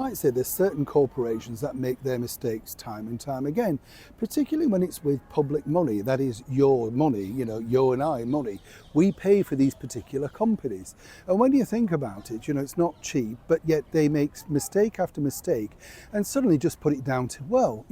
like I say, there's certain corporations that make their mistakes time and time again, particularly when it's with public money. That is your money, your and I money. We pay for these particular companies. And when you think about it, it's not cheap, but yet they make mistake after mistake and suddenly just put it down to, well,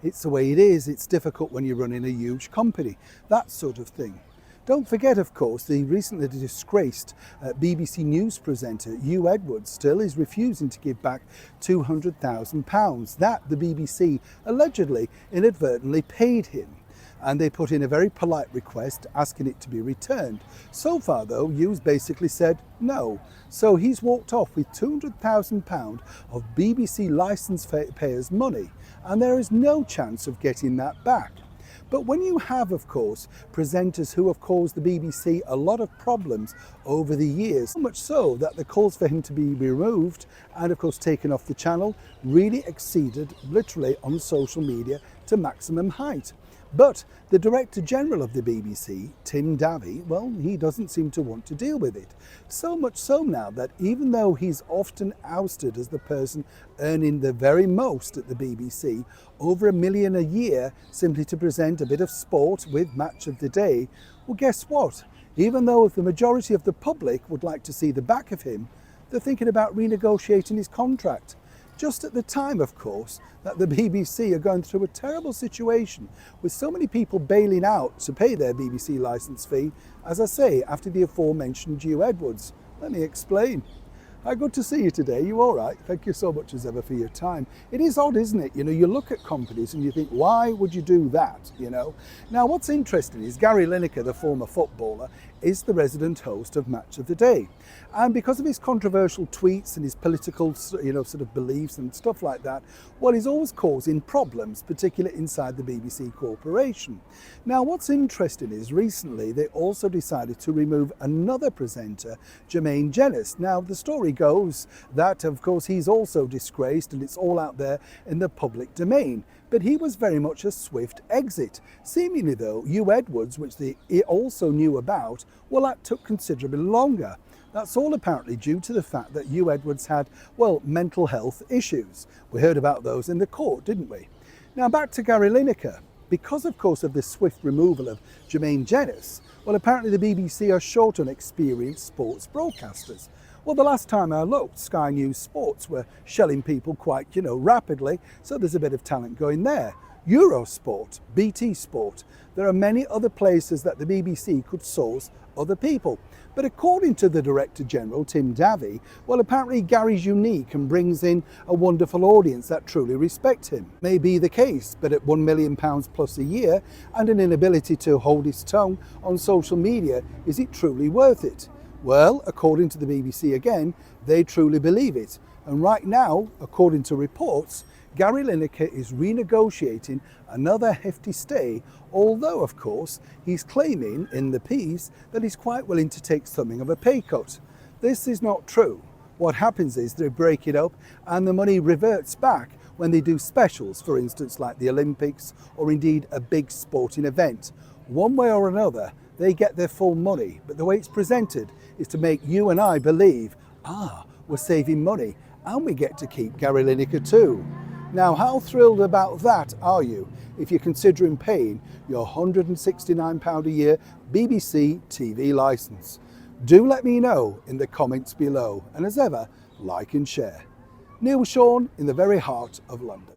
it's the way it is. It's difficult when you're running a huge company, that sort of thing. Don't forget, of course, the recently disgraced BBC News presenter Hugh Edwards still is refusing to give back £200,000 that the BBC allegedly inadvertently paid him. And they put in a very polite request asking it to be returned. So far, though, Hugh's basically said no. So he's walked off with £200,000 of BBC licence payers' money, and there is no chance of getting that back. But when you have, of course, presenters who have caused the BBC a lot of problems over the years, so much so that the calls for him to be removed and, of course, taken off the channel really exceeded literally on social media to maximum height. But the Director General of the BBC, Tim Davie, well, he doesn't seem to want to deal with it. So much so now that even though he's often ousted as the person earning the very most at the BBC, over £1 million a year simply to present a bit of sport with Match of the Day, well, guess what? Even though the majority of the public would like to see the back of him, they're thinking about renegotiating his contract. Just at the time, of course, that the BBC are going through a terrible situation with so many people bailing out to pay their BBC licence fee, as I say, after the aforementioned Hugh Edwards. Let me explain. Hi, good to see you today. You all right? Thank you so much as ever for your time. It is odd, isn't it? You look at companies and you think, why would you do that? Now, what's interesting is Gary Lineker, the former footballer, is the resident host of Match of the Day. And because of his controversial tweets and his political, sort of beliefs and stuff like that, well, he's always causing problems, particularly inside the BBC corporation. Now, what's interesting is recently they also decided to remove another presenter, Jermaine Jenas. Now, the story goes that, of course, he's also disgraced and it's all out there in the public domain. But he was very much a swift exit. Seemingly, though, Hugh Edwards, which they also knew about, well, that took considerably longer. That's all apparently due to the fact that Hugh Edwards had, well, mental health issues. We heard about those in the court, didn't we? Now, back to Gary Lineker. Because, of course, of the swift removal of Jermaine Jenas, well, apparently the BBC are short on experienced sports broadcasters. Well, the last time I looked, Sky News Sports were shelling people quite, rapidly, so there's a bit of talent going there. Eurosport, BT Sport, there are many other places that the BBC could source other people. But according to the Director General, Tim Davie, well, apparently Gary's unique and brings in a wonderful audience that truly respect him. May be the case, but at £1 million plus a year and an inability to hold his tongue on social media, is it truly worth it? Well, according to the BBC again, they truly believe it. And right now, according to reports, Gary Lineker is renegotiating another hefty stay, although, of course, he's claiming in the piece that he's quite willing to take something of a pay cut. This is not true. What happens is they break it up and the money reverts back when they do specials, for instance, like the Olympics or indeed a big sporting event. One way or another, they get their full money, but the way it's presented is to make you and I believe, we're saving money and we get to keep Gary Lineker too. Now, how thrilled about that are you if you're considering paying your £169 a year BBC TV licence? Do let me know in the comments below, and as ever, like and share. Neil Sean in the very heart of London.